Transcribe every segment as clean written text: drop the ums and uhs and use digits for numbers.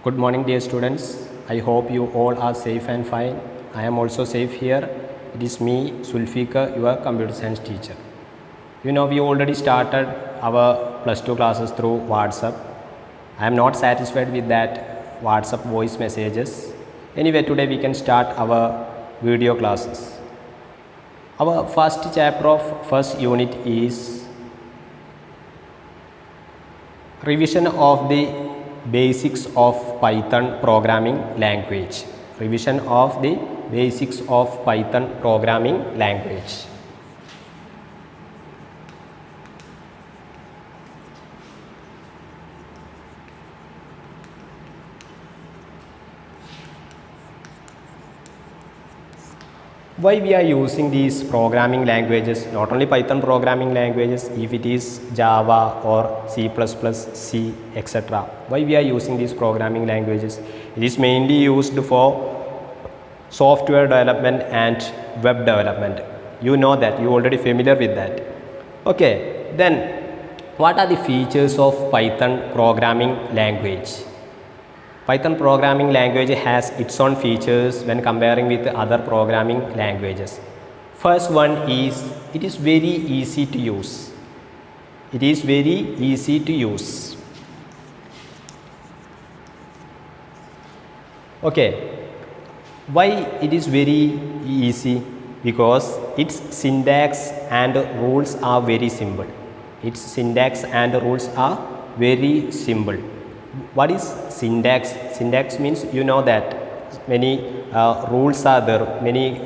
Good morning, dear students. I hope you all are safe and fine. I am also safe here. It is me, Sulfikar, your computer science teacher. You know, we already started our plus 2 classes through WhatsApp. I am not satisfied with that WhatsApp voice messages. Anyway, today we can start our video classes. Our first chapter of first unit is revision of the basics of Python programming language. Revision of the basics of Python programming language. Why we are using these programming languages, not only Python programming languages, if it is Java or C++, C, etc. Why we are using these programming languages? It is mainly used for software development and web development. You know that, you already familiar with that. Okay, then what are the features of Python programming language? Python programming language has its own features when comparing with other programming languages. First one is, it is very easy to use. It is very easy to use. Okay, why it is very easy? Because its syntax and rules are very simple. Its syntax and rules are very simple. What is syntax? Syntax means, you know that many rules are there, many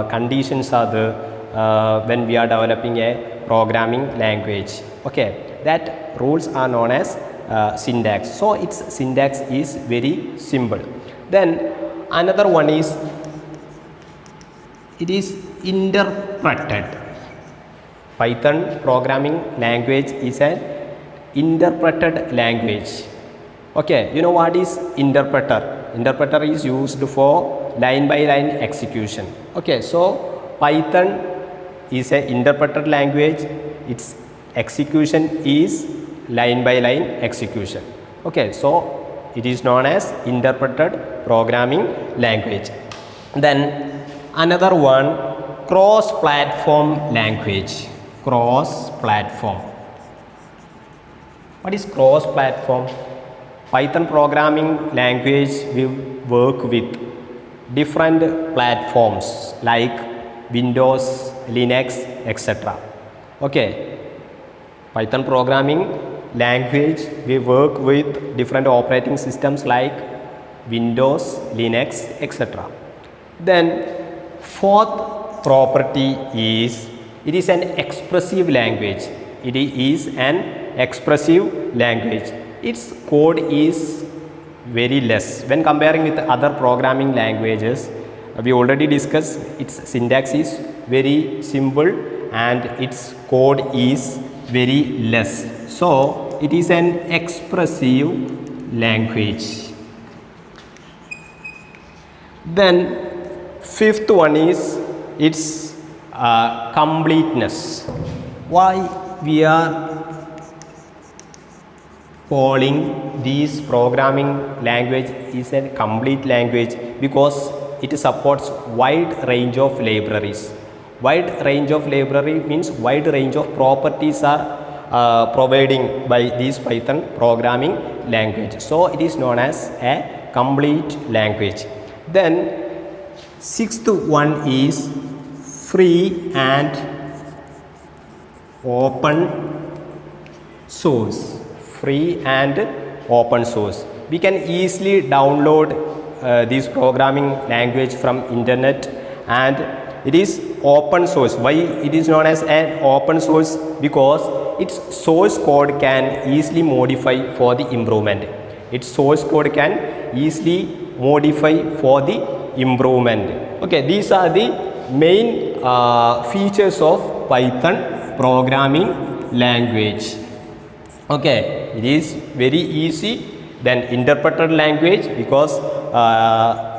conditions are there when we are developing a programming language. Okay, that rules are known as syntax. So its syntax is very simple. Then another one is, it is interpreted. Python programming language is an interpreted language. Okay, you know what is interpreter? Interpreter is used for line by line execution. Okay, so Python is an interpreted language. Its execution is line by line execution. Okay, so it is known as interpreted programming language. Then another one, cross-platform language. Cross-platform. What is cross-platform? Python programming language will work with different platforms like Windows, Linux, etc. Okay, Python programming language will work with different operating systems like Windows, Linux, etc. Then fourth property is, it is an expressive language. It is an expressive language. Its code is very less when comparing with other programming languages. We already discussed its syntax is very simple and its code is very less. So it is an expressive language. Then fifth one is its completeness. Why we are calling these programming language is a complete language? Because it supports wide range of libraries. Wide range of library means wide range of properties are providing by this Python programming language. So it is known as a complete language. Then sixth one is free and open source. Free and open source. We can easily download this programming language from internet, and it is open source. Why it is known as an open source? Because its source code can easily modify for the improvement. Its source code can easily modify for the improvement. Okay, these are the main features of Python programming language. Okay, it is very easy. Then interpreted language, because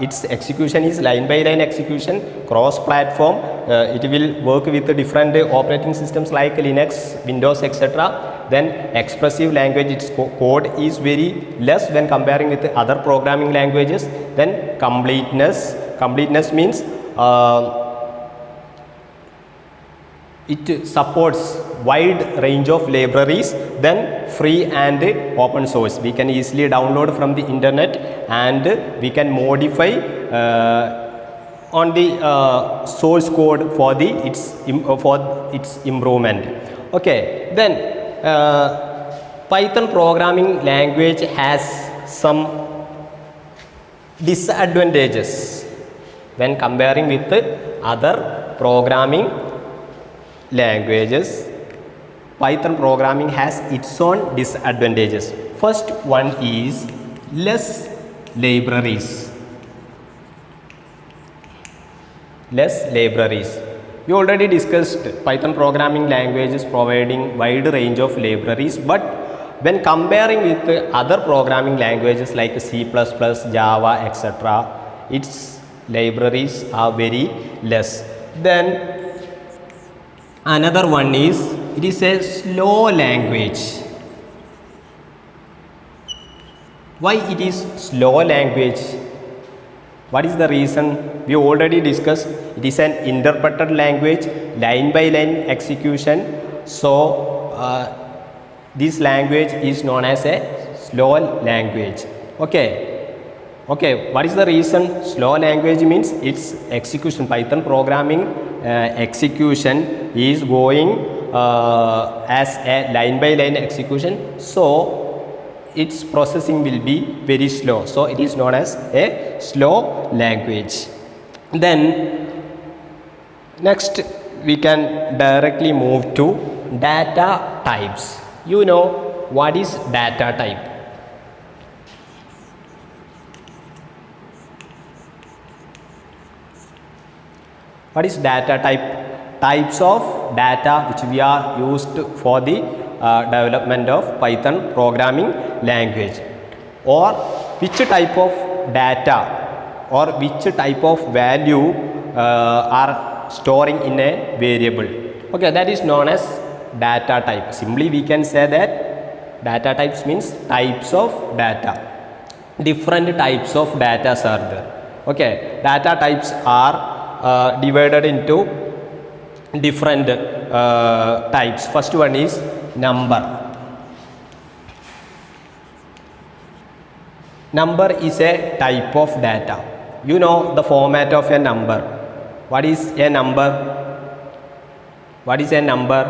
its execution is line by line execution, cross platform. It will work with different operating systems like Linux, Windows, etc. then expressive language, its code is very less when comparing with other programming languages. Then completeness means it supports wide range of libraries, then free and open source. We can easily download from the internet and we can modify on the source code for its improvement. Okay, then Python programming language has some disadvantages when comparing with other programming languages. Python programming has its own disadvantages. First one is less libraries. We already discussed Python programming languages providing wide range of libraries, but when comparing with other programming languages like C++, Java, etc., its libraries are very less. Then another one is it is a slow language. Why it is slow language? What is the reason? We already discussed it is an interpreted language, line by line execution. So this language is known as a slow language. Okay, what is the reason? Slow language means its execution, Python programming execution is going as a line by line execution, so its processing will be very slow, so it is known as a slow language. Then next we can directly move to data types. You know what is data type? What is data type? Types of data which we are used for the development of Python programming language, or which type of data or which type of value are storing in a variable. Okay, that is known as data type. Simply we can say that data types means types of data. Different types of data are there. Okay, data types are divided into different types. First one is number. Number is a type of data. You know the format of a number. What is a number? What is a number?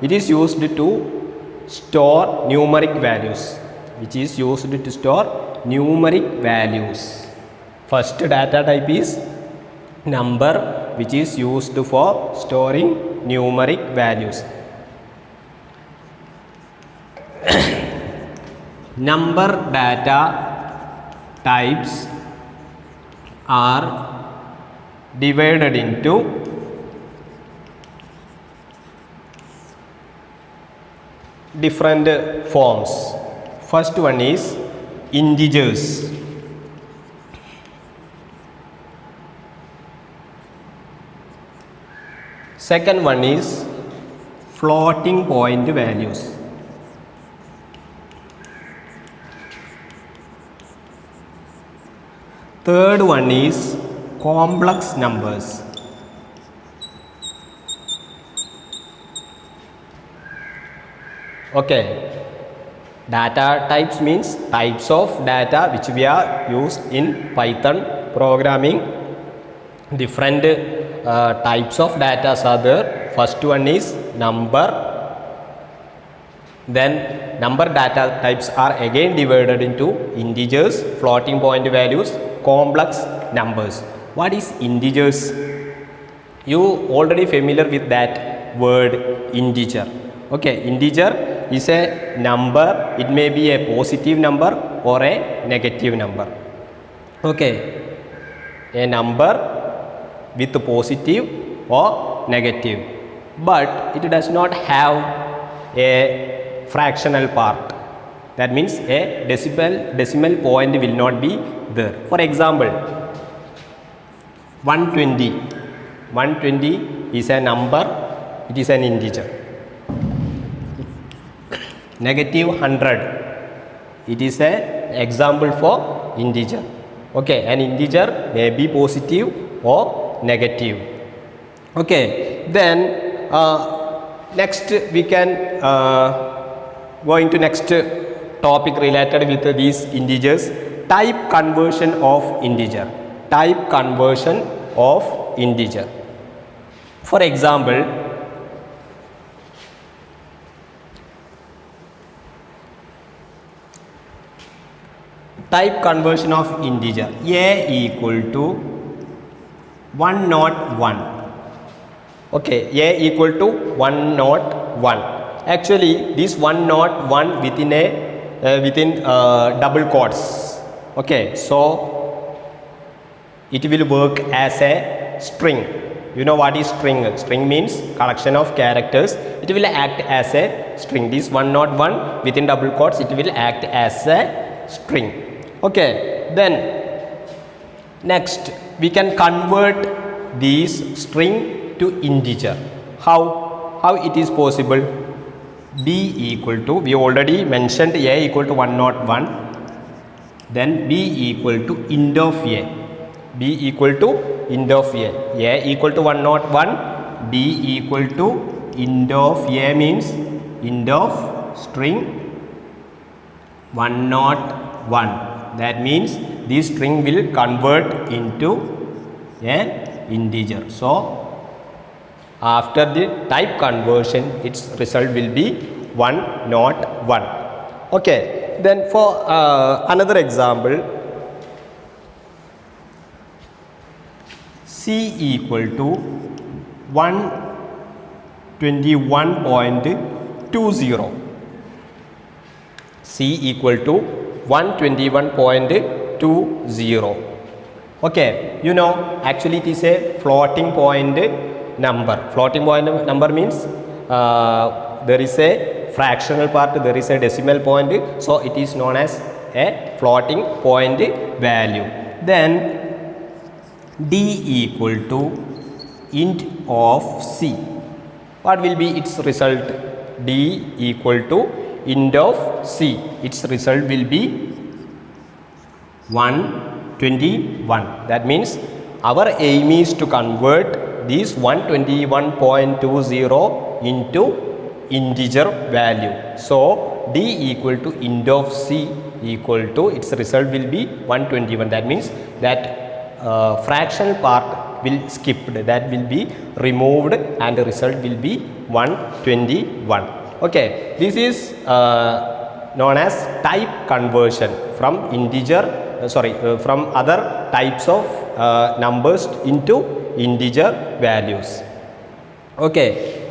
It is used to store numeric values. Which is used to store numeric values. First data type is number, which is used for storing numeric values. Number data types are divided into different forms. First one is integers. Second one is floating point values. Third one is complex numbers. Okay, data types means types of data which we are used in Python programming. Different types of data are there. First one is number. Then number data types are again divided into integers, floating point values, complex numbers. What is integers? You already familiar with that word integer. Okay, integer is a number. It may be a positive number or a negative number. Okay, a number with positive or negative, but it does not have a fractional part. That means a decimal point will not be there. For example, 120. 120 is a number, it is an integer. negative 100. It is an example for integer. Okay, an integer may be positive or negative. Okay, then next we can go into next topic related with these integers. Type conversion of integer. Type conversion of integer. For example, type conversion of integer. A equal to 101. Okay, A equal to 101. Actually, this 101 within double quotes. Okay, so it will work as a string. You know what is string? String means collection of characters. It will act as a string. This 101 within double quotes, it will act as a string. Okay, then next we can convert this string to integer. How it is possible? B equal to, we already mentioned A equal to 101, then B equal to int of A. B equal to int of A. A equal to 101, B equal to int of A means int of string 101. That means this string will convert into an integer. So after the type conversion, its result will be 101. Okay, then for another example, C equal to 121.20. C equal to 121.20. Okay, you know, actually it is a floating point number. Floating point number means there is a fractional part, there is a decimal point, so it is known as a floating point value. Then D equal to int of C. What will be its result? D equal to int of C. Its result will be 121. That means our aim is to convert this 121.20 into integer value. So D equal to int of C equal to, its result will be 121. That means that fractional part will skipped, that will be removed, and the result will be 121. Okay, this is known as type conversion from integer, from other types of numbers into integer values. Okay,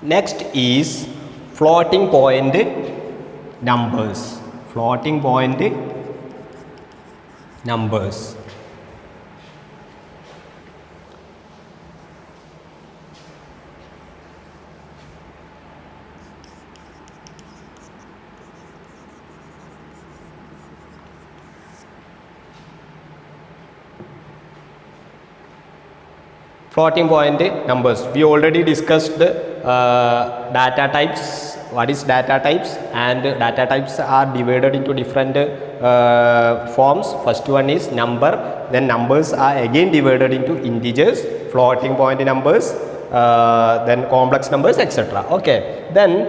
next is floating point numbers. Floating point numbers. Floating point numbers. We already discussed data types. What is data types? And data types are divided into different forms. First one is number. Then numbers are again divided into integers, floating point numbers, then complex numbers, etc. Okay. Then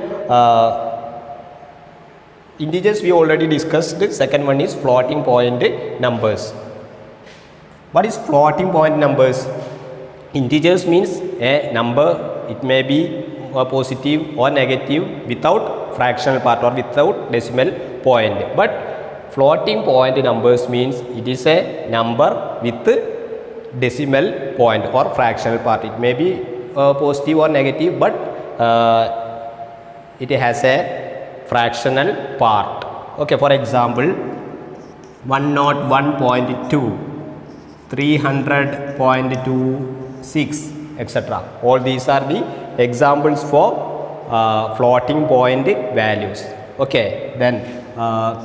integers we already discussed. Second one is floating point numbers. What is floating point numbers? Integers means a number, it may be positive or negative without fractional part or without decimal point. But floating point numbers means it is a number with decimal point or fractional part. It may be positive or negative, but it has a fractional part. Okay, for example, 101.2, 300.26, etc. All these are the examples for floating point values. Okay, then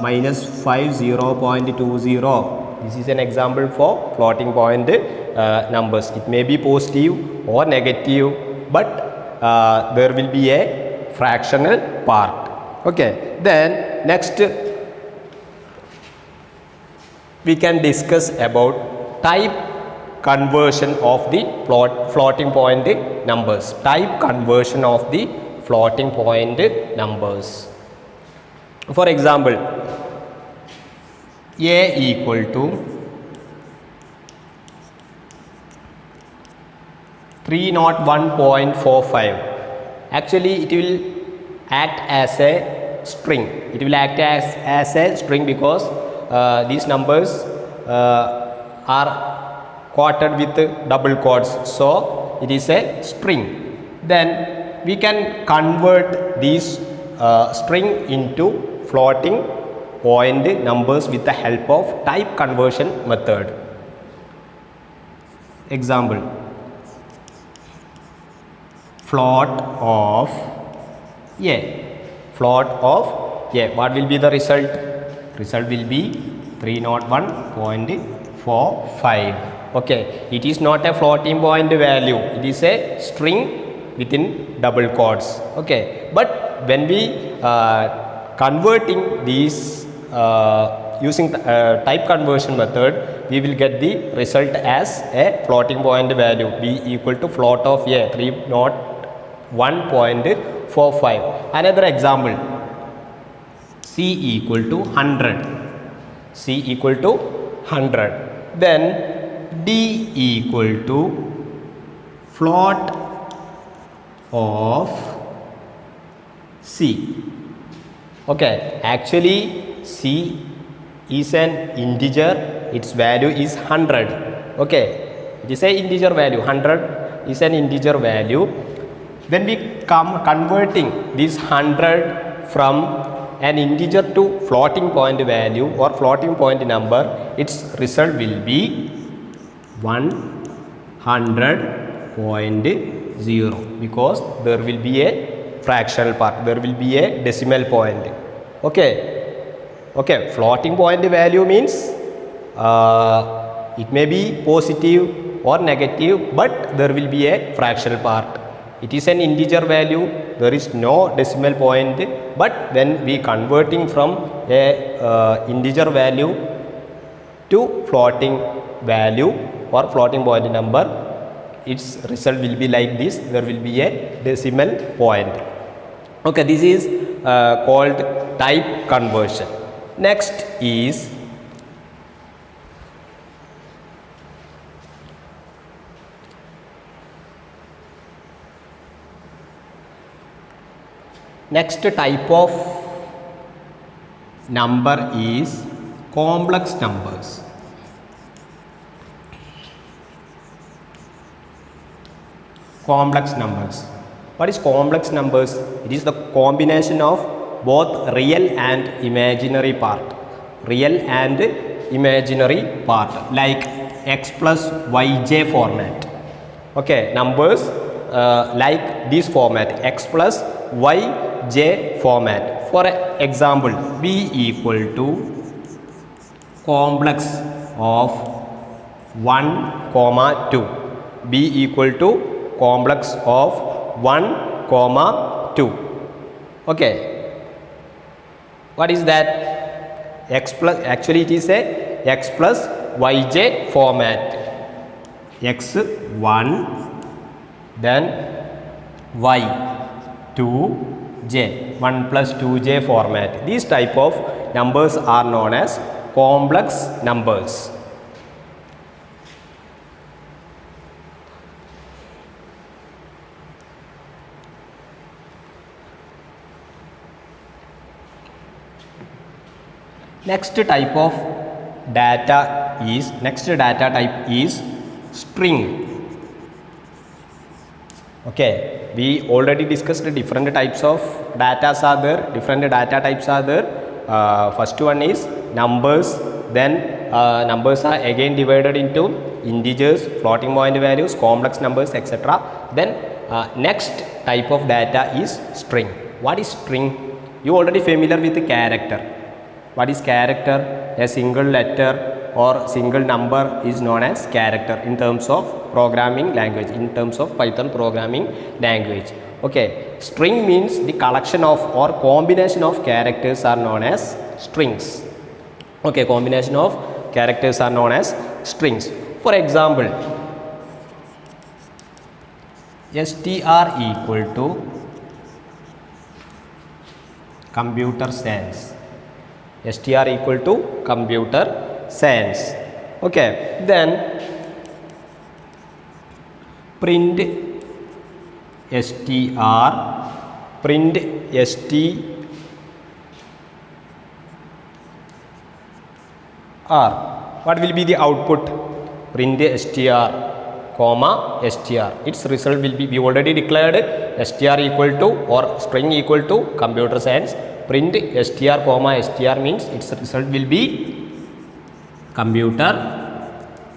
minus 50.20, this is an example for floating point numbers. It may be positive or negative, but there will be a fractional part. Okay, then next we can discuss about type conversion of the floating point numbers. Type conversion of the floating point numbers. For example, a equal to 301.45. Actually it will act as a string. It will act as a string because these numbers are quoted with double quotes, so it is a string. Then we can convert these string into floating point numbers with the help of type conversion method. Example, float of a. Float of a. What will be the result? Result will be 301.45. Okay, it is not a floating point value, it is a string within double quotes. Okay, but when we converting these using type conversion method, we will get the result as a floating point value, b equal to float of a 301.45. Another example, c equal to 100. C equal to 100. Then d equal to float of c. Okay, actually c is an integer, its value is 100. Okay, it is a integer value, 100 is an integer value. When we come converting this 100 from an integer to floating point value or floating point number, its result will be 100.0 because there will be a fractional part, there will be a decimal point. Okay, okay, floating point value means it may be positive or negative, but there will be a fractional part. It is an integer value, there is no decimal point, but when we converting from a integer value to floating value or floating point number, its result will be like this, there will be a decimal point. Okay, this is called type conversion. Next is next type of number is complex numbers. Complex numbers. What is complex numbers? It is the combination of both real and imaginary part. Real and imaginary part, like x plus yj format. Okay, numbers like this format, x plus yj format. For example, b equal to complex of 1, 2. b equal to complex of 1, 2. Okay, what is that? X plus, actually it is a x plus yj format. x1 then y2j, 1 plus 2j format. These type of numbers are known as complex numbers. Next type of data type is string. Okay, we already discussed different types of data are there, different data types are there. First one is numbers, then numbers are again divided into integers, floating point values, complex numbers, etc. Then next type of data is string. What is string? You already familiar with the character. What is character? A single letter or single number is known as character in terms of programming language, in terms of Python programming language. Okay, string means the collection of or combination of characters are known as strings. Okay, combination of characters are known as strings. For example, str equal to computer science. Str equal to computer science. Okay, then print str, print str. What will be the output? Print str comma str. Its result will be, we already declared str equal to or string equal to computer science. Print str comma str means its result will be computer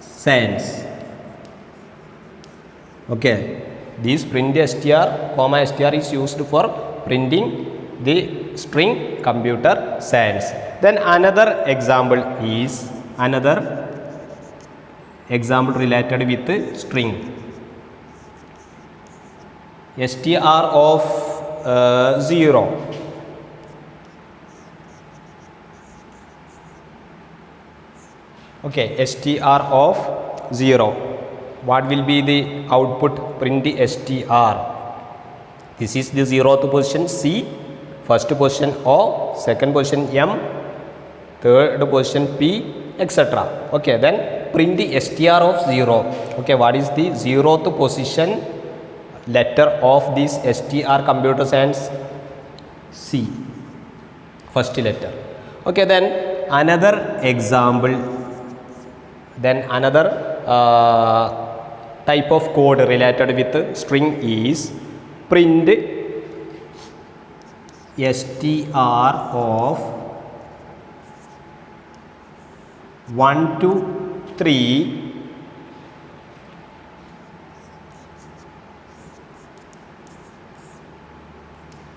science. Okay, this print str comma str is used for printing the string computer science. Then another example related with string. Str of 0. Okay, str of 0. What will be the output? Print the str. This is the 0th position C, first position O, second position M, third position P, etc. Okay, then print the str of 0. Okay, what is the 0th position letter of this str computer science? C, first letter. Okay, then another example, then another type of code related with string is print str of 1 to 3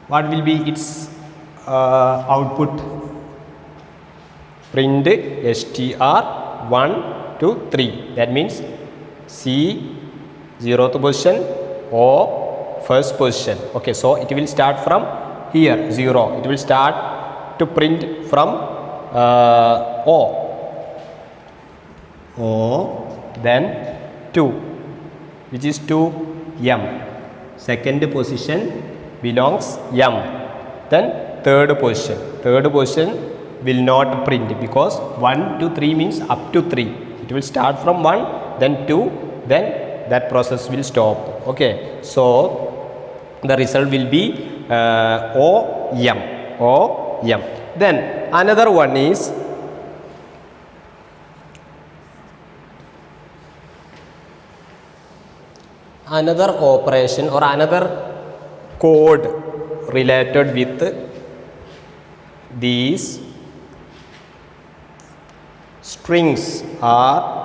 what will be its output? Print str 1 to 3. That means C 0th position, O first position. Okay, so it will start from here 0. It will start to print from O, then 2, which is to M. Second position belongs M. Then third position will not print because 1 to 3 means up to 3. It will start from 1, then 2, then that process will stop. Okay, so the result will be OM. Then another one is another operation or another code related with these strings are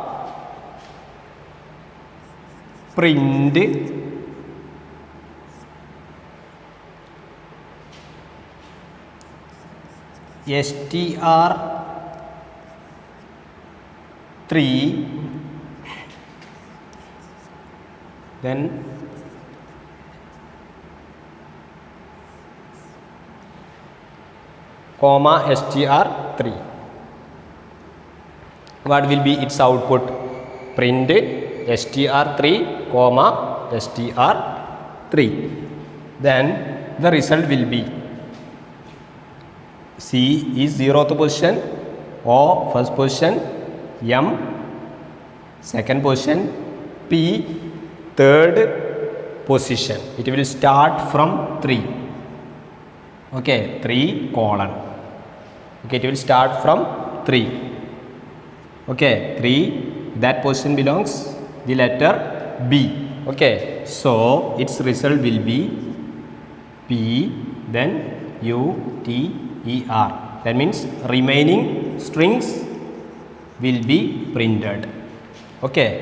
print str3, then comma str3. What will be its output? Print str3 comma str3. Then the result will be C is 0th position, O first position, M second position, P third position. It will start from 3. Okay, 3 colon. Okay, it will start from 3. Okay, 3, that position belongs the letter B. Okay, so its result will be P, then U, T, E, R. That means remaining strings will be printed. Okay,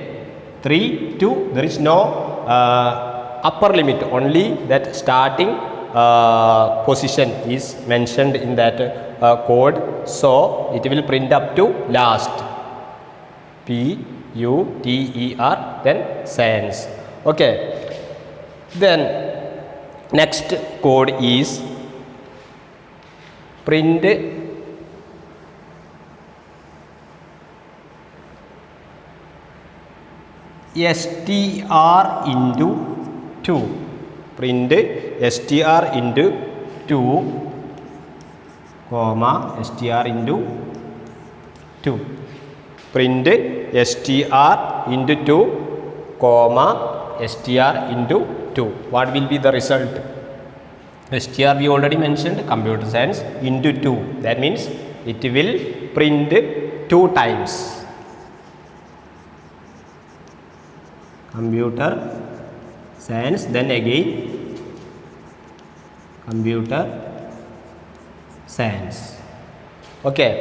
3, 2, there is no upper limit, only that starting position is mentioned in that code. So it will print up to last. P, U, T, E, R, then science. Okay, then Next code is print str into 2. Print str into 2 comma str into 2. Print str into 2 comma str into 2. What will be the result? Str we already mentioned, computer science, into 2. That means it will print 2 times. Computer science, then again computer science. Okay.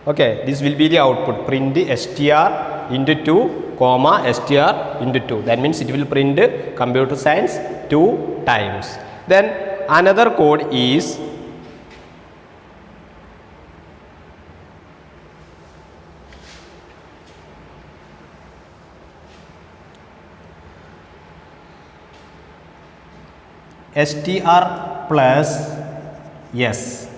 Okay, this will be the output. Print str into 2 comma str into 2. That means it will print computer science 2 times. Then another code is str plus yes.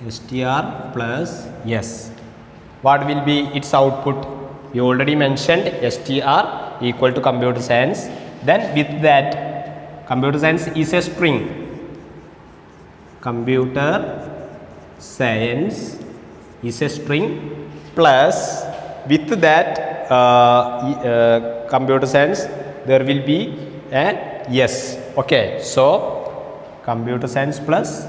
Str plus yes. What will be its output? We already mentioned str equal to computer science. Then with that, computer science is a string. Computer science is a string plus with that computer science there will be a yes. Okay, so computer science plus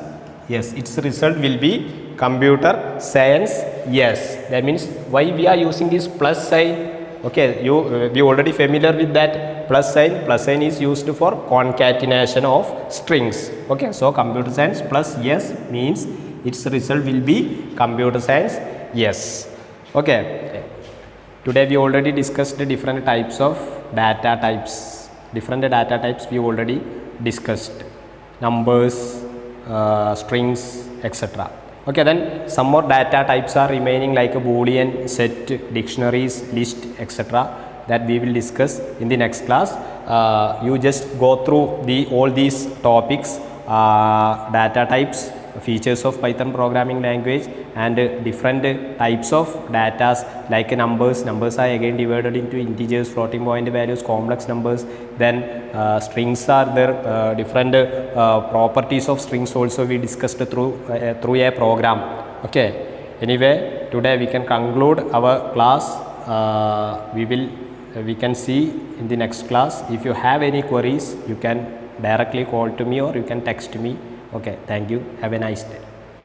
yes, its result will be computer science yes. That means why we are using this plus sign? Okay, we already familiar with that plus sign. Plus sign is used for concatenation of strings. Okay, so computer science plus yes means its result will be computer science yes. Okay, today we already discussed the different types of data types. Different data types we already discussed, numbers, strings, etc. Okay, then some more data types are remaining like a boolean, set, dictionaries, list, etc. that we will discuss in the next class. You just go through all these topics, data types, features of Python programming language, and different types of data like numbers. Numbers are again divided into integers, floating point values, complex numbers. Then strings are there, different properties of strings also we discussed through a program. Okay, anyway, today we can conclude our class. We can see in the next class. If you have any queries, you can directly call to me or you can text me. Okay, thank you. Have a nice day.